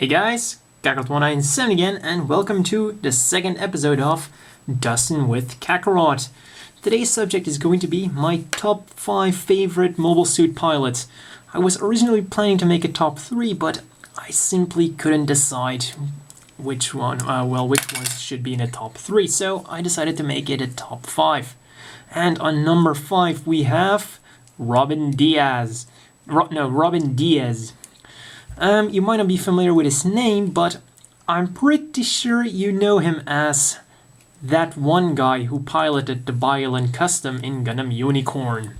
guys, Kakarot 197 again, and welcome to the second episode of Dustin with Kakarot. Today's subject is going to be my top 5 favorite mobile suit pilots. I was originally planning to make a top 3, but I simply couldn't decide which one should be in the top 3, so I decided to make it a top 5. And on number 5 we have Robin Diaz. Robin Diaz. You might not be familiar with his name, but I'm pretty sure you know him as that one guy who piloted the Violent Custom in Gundam Unicorn.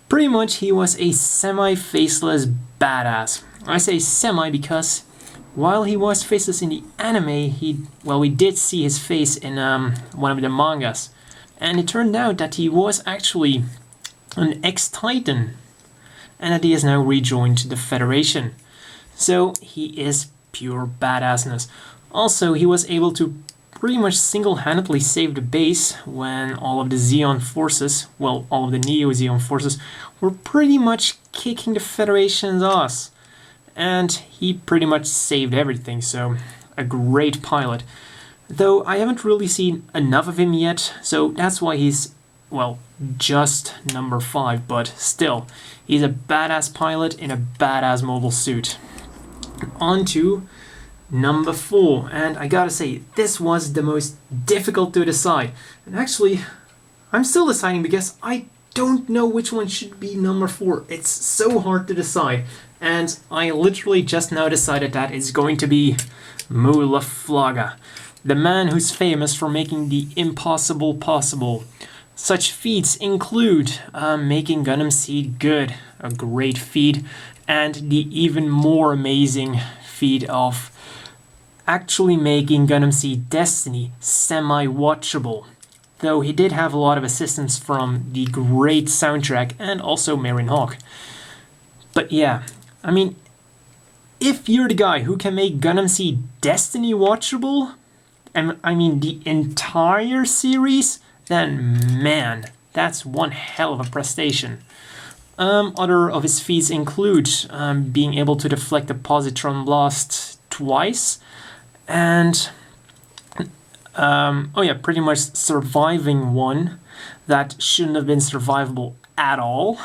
Pretty much he was a semi-faceless badass. I say semi because while he was faceless in the anime, we did see his face in one of the mangas. And it turned out that he was actually an ex-Titan, and that he has now rejoined the Federation. So he is pure badassness. Also, he was able to pretty much single-handedly save the base when all of the Zeon forces, all of the Neo-Zeon forces, were pretty much kicking the Federation's ass. And he pretty much saved everything, so a great pilot. Though I haven't really seen enough of him yet, so that's why he's, just number 5, but still, he's a badass pilot in a badass mobile suit. On to number 4, and I gotta say, this was the most difficult to decide. And actually, I'm still deciding because I don't know which one should be number 4. It's so hard to decide, and I literally just now decided that it's going to be Flogger, the man who's famous for making the impossible possible. Such feats include making Gundam Seed good, a great feat, and the even more amazing feat of actually making Gundam Seed Destiny semi-watchable. Though he did have a lot of assistance from the great soundtrack and also Marin Hawk. But yeah, I mean, if you're the guy who can make Gundam Seed Destiny watchable, and I mean the entire series, then man, that's one hell of a prestation. Other of his feats include being able to deflect a positron blast twice, and pretty much surviving one that shouldn't have been survivable at all.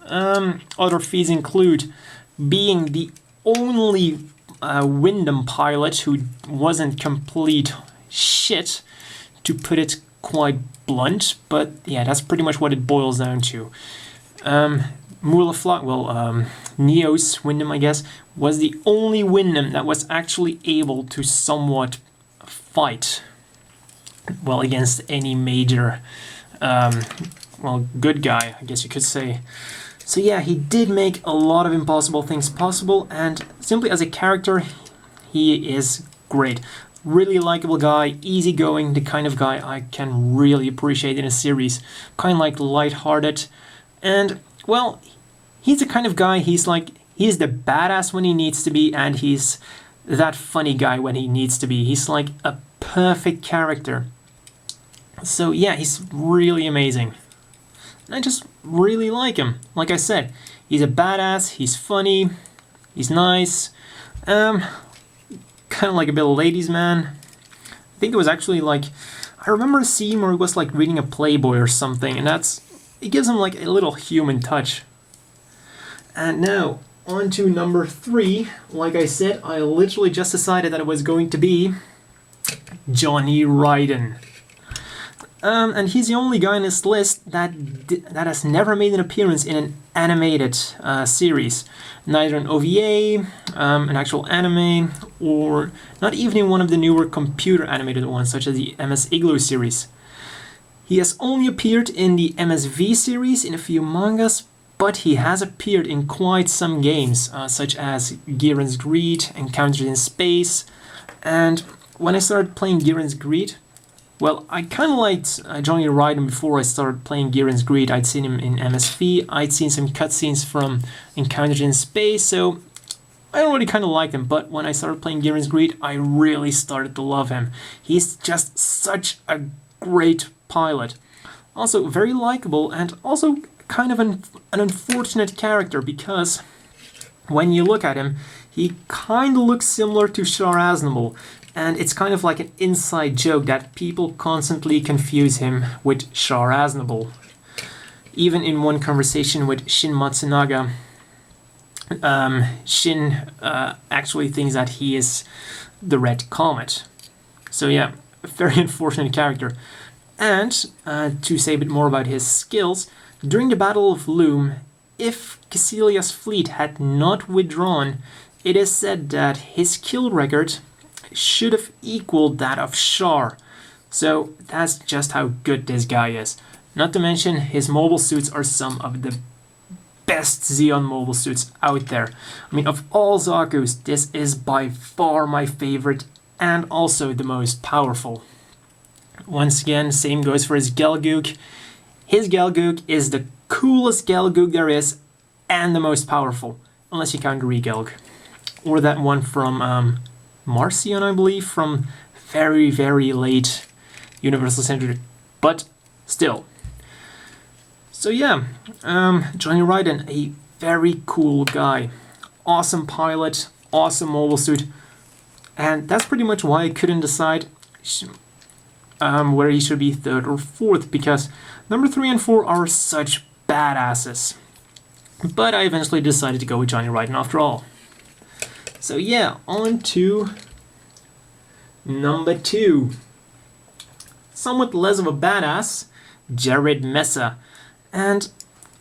Other feats include being the only Windham pilot who wasn't complete shit, to put it quite blunt, but yeah, that's pretty much what it boils down to. Neo's Windham, I guess, was the only Windham that was actually able to somewhat fight, against any major, good guy, I guess you could say. So yeah, he did make a lot of impossible things possible, and simply as a character, he is great. Really likable guy, easygoing, the kind of guy I can really appreciate in a series. Kind of like lighthearted, and he's the kind of guy, he's the badass when he needs to be, and he's that funny guy when he needs to be. He's like a perfect character. So yeah, he's really amazing. I just really like him. Like I said, he's a badass, he's funny, he's nice, kind of like a bit of ladies' man. I think it was actually I remember a scene where he was reading a Playboy or something, and it gives him a little human touch. And now, on to number 3. Like I said, I literally just decided that it was going to be Johnny Ridin. And he's the only guy on this list that has never made an appearance in an animated series. Neither an OVA, an actual anime, or not even in one of the newer computer animated ones, such as the MS Igloo series. He has only appeared in the MSV series in a few mangas, but he has appeared in quite some games, such as Giran's Greed, Encounters in Space, and when I started playing Giran's Greed, I kind of liked Johnny Ridin before I started playing Giran's Greed. I'd seen him in MSV, I'd seen some cutscenes from Encounters in Space, so I already kind of liked him, but when I started playing Giran's Greed, I really started to love him. He's just such a great pilot. Also very likable, and also kind of an unfortunate character, because when you look at him, he kind of looks similar to Char Aznable, and it's kind of like an inside joke that people constantly confuse him with Char Aznable. Even in one conversation with Shin Matsunaga, Shin actually thinks that he is the Red Comet. So yeah, a very unfortunate character. And to say a bit more about his skills, during the Battle of Loom, if Caecilia's fleet had not withdrawn, it is said that his kill record should have equaled that of Char. So that's just how good this guy is. Not to mention, his mobile suits are some of the best Xeon mobile suits out there. I mean, of all Zaku's, this is by far my favorite and also the most powerful. Once again, same goes for his Gelgoog. His Gelgoog is the coolest Gelgoog there is and the most powerful, unless you count Regelg. Or that one from Marcion, I believe, from very, very late Universal Century. But still. So yeah, Johnny Ridin, a very cool guy. Awesome pilot, awesome mobile suit. And that's pretty much why I couldn't decide where he should be third or fourth, because number 3 and 4 are such badasses. But I eventually decided to go with Johnny Ridin after all. So yeah, on to number 2. Somewhat less of a badass, Jared Meza. And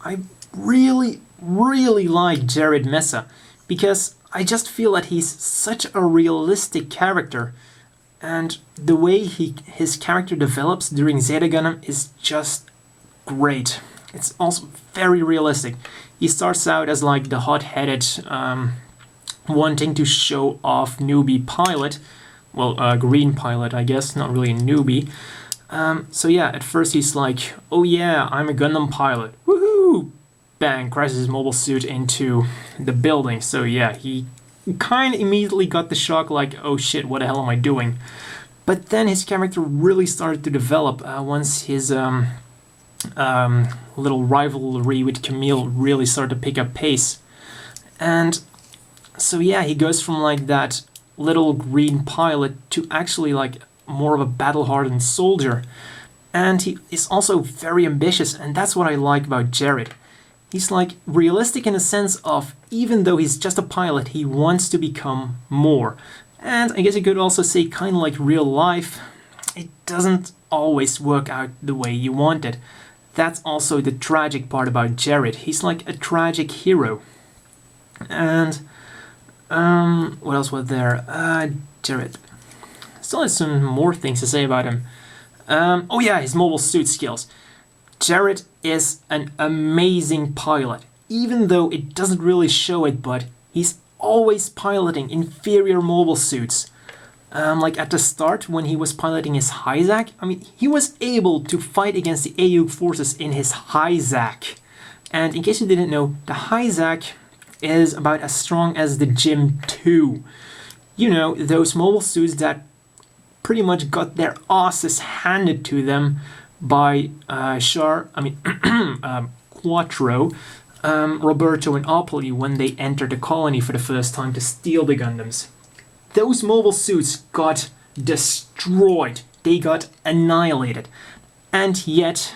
I really, really like Jared Meza, because I just feel that he's such a realistic character, and the way his character develops during Zeta Gundam is just great. It's also very realistic. He starts out as like the hot-headed, wanting to show off newbie pilot, well, green pilot, I guess, not really a newbie. So yeah, at first he's like, oh yeah, I'm a Gundam pilot, woohoo! Bang, crashes his mobile suit into the building. So yeah, he kind of immediately got the shock like, oh shit, what the hell am I doing? But then his character really started to develop once his little rivalry with Camille really started to pick up pace. And so yeah, he goes from like that little green pilot to actually like more of a battle-hardened soldier. And he is also very ambitious, and that's what I like about Jared. He's like realistic in the sense of, even though he's just a pilot, he wants to become more. And I guess you could also say, kind of like real life, it doesn't always work out the way you want it. That's also the tragic part about Jared. He's like a tragic hero. And what else was there? Jared. Still has some more things to say about him. Oh yeah, his mobile suit skills. Jared is an amazing pilot, even though it doesn't really show it, but he's always piloting inferior mobile suits. Like at the start, when he was piloting his Hyzak, I mean, he was able to fight against the AU forces in his Hyzak. And in case you didn't know, the Hyzak is about as strong as the Gym 2. You know, those mobile suits that pretty much got their asses handed to them by Quattro, Roberto and Opoli when they entered the colony for the first time to steal the Gundams. Those mobile suits got destroyed. They got annihilated. And yet,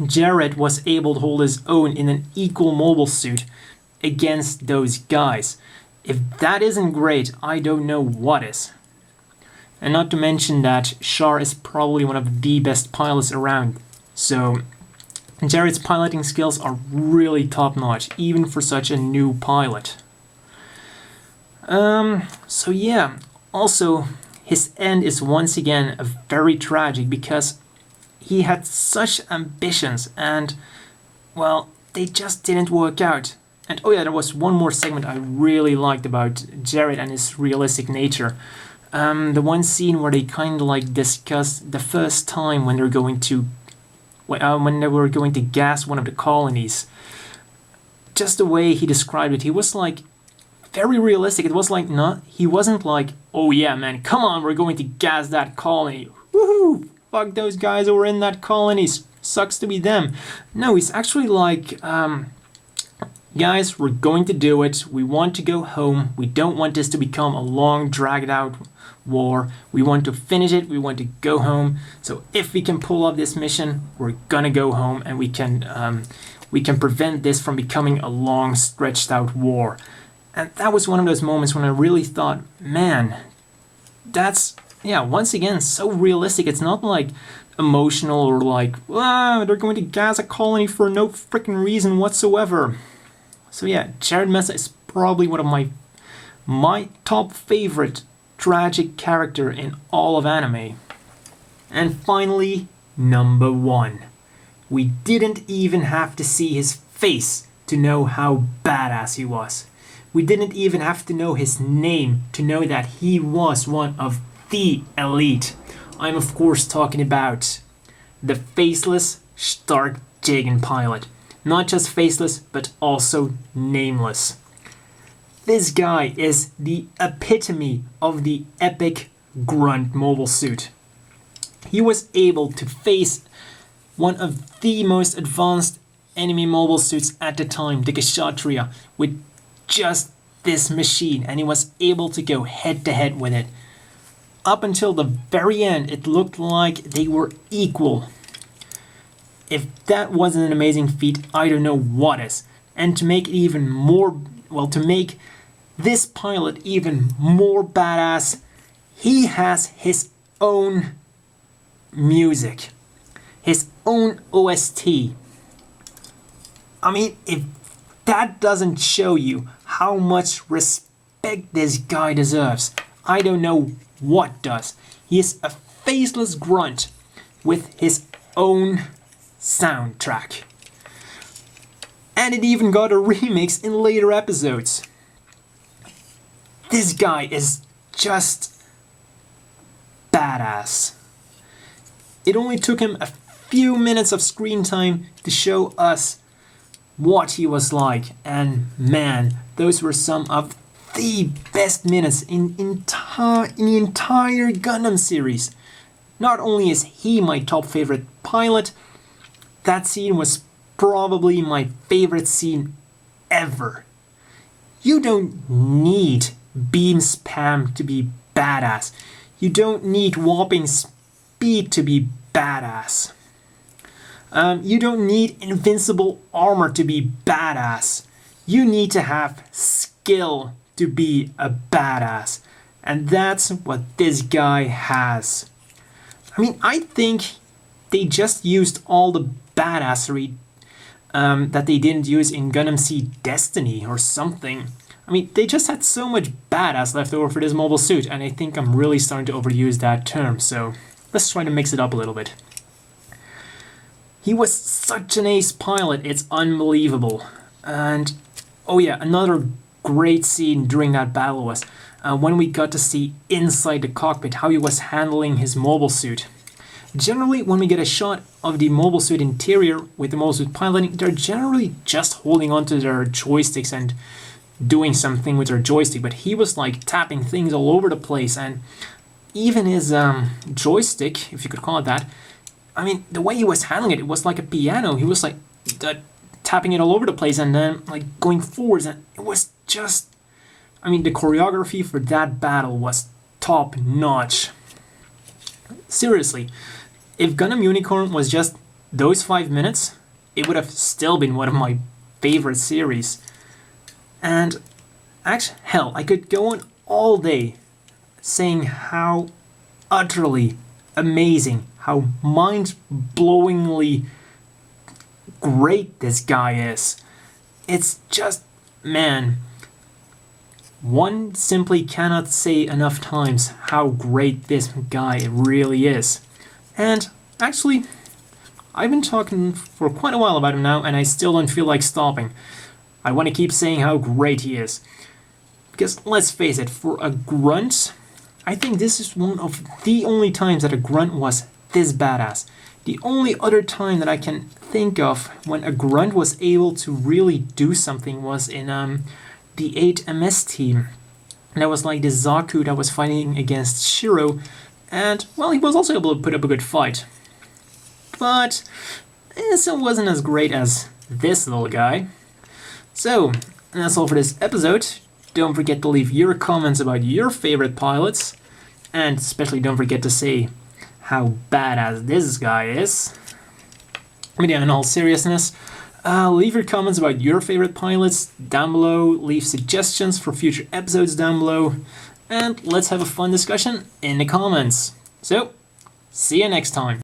Jared was able to hold his own in an equal mobile suit against those guys. If that isn't great, I don't know what is. And not to mention that Char is probably one of the best pilots around. So Jared's piloting skills are really top-notch, even for such a new pilot. So yeah, also his end is once again very tragic, because he had such ambitions and, well, they just didn't work out. And oh yeah, there was one more segment I really liked about Jared and his realistic nature. The one scene where they kind of like discussed the first time when they were going to gas one of the colonies. Just the way he described it, he was like very realistic. It was like he wasn't like, oh yeah man, come on, we're going to gas that colony. Woohoo! Fuck those guys who were in that colony. Sucks to be them. No, he's actually like guys, we're going to do it. We want to go home. We don't want this to become a long, dragged out war. We want to finish it. We want to go home. So if we can pull off this mission, we're gonna go home, and we can prevent this from becoming a long, stretched out war. And that was one of those moments when I really thought, man, that's, yeah, once again, so realistic. It's not like emotional or like, they're going to gas a colony for no freaking reason whatsoever. So yeah, Jared Meza is probably one of my top favorite tragic character in all of anime. And finally, number 1. We didn't even have to see his face to know how badass he was. We didn't even have to know his name to know that he was one of the elite. I'm of course talking about the faceless Stark Jagan pilot. Not just faceless, but also nameless. This guy is the epitome of the epic grunt mobile suit. He was able to face one of the most advanced enemy mobile suits at the time, the Kshatriya, with just this machine, and he was able to go head to head with it. Up until the very end, it looked like they were equal. If that wasn't an amazing feat, I don't know what is. And to make it even more, well, to make this pilot even more badass, he has his own music, his own OST. I mean, if that doesn't show you how much respect this guy deserves, I don't know what does. He is a faceless grunt with his own soundtrack. And it even got a remix in later episodes. This guy is just badass. It only took him a few minutes of screen time to show us what he was like, and man, those were some of the best minutes in the entire Gundam series. Not only is he my top favorite pilot, that scene was probably my favorite scene ever. You don't need beam spam to be badass. You don't need whopping speed to be badass. You don't need invincible armor to be badass. You need to have skill to be a badass. And that's what this guy has. I mean, I think they just used all the badassery that they didn't use in Gundam Seed Destiny or something. I mean, they just had so much badass left over for this mobile suit, and I think I'm really starting to overuse that term, so let's try to mix it up a little bit. He was such an ace pilot, it's unbelievable. And, oh yeah, another great scene during that battle was when we got to see inside the cockpit how he was handling his mobile suit. Generally, when we get a shot of the mobile suit interior with the mobile suit piloting, they're generally just holding onto their joysticks and doing something with their joystick, but he was like tapping things all over the place, and even his joystick, if you could call it that, I mean, the way he was handling it, it was like a piano. He was like tapping it all over the place and then like going forwards, and it was just, I mean, the choreography for that battle was top notch. Seriously, if Gundam Unicorn was just those 5 minutes, it would have still been one of my favorite series. And actually, hell, I could go on all day saying how utterly amazing, how mind-blowingly great this guy is. It's just, man, one simply cannot say enough times how great this guy really is. And actually, I've been talking for quite a while about him now, and I still don't feel like stopping. I want to keep saying how great he is. Because let's face it, for a grunt, I think this is one of the only times that a grunt was this badass. The only other time that I can think of when a grunt was able to really do something was in the 8MS team. And that was like the Zaku that was fighting against Shiro, and well, he was also able to put up a good fight. But it still wasn't as great as this little guy. So, that's all for this episode. Don't forget to leave your comments about your favorite pilots, and especially don't forget to say how badass this guy is. But yeah, in all seriousness, leave your comments about your favorite pilots down below, leave suggestions for future episodes down below, and let's have a fun discussion in the comments. So, see you next time.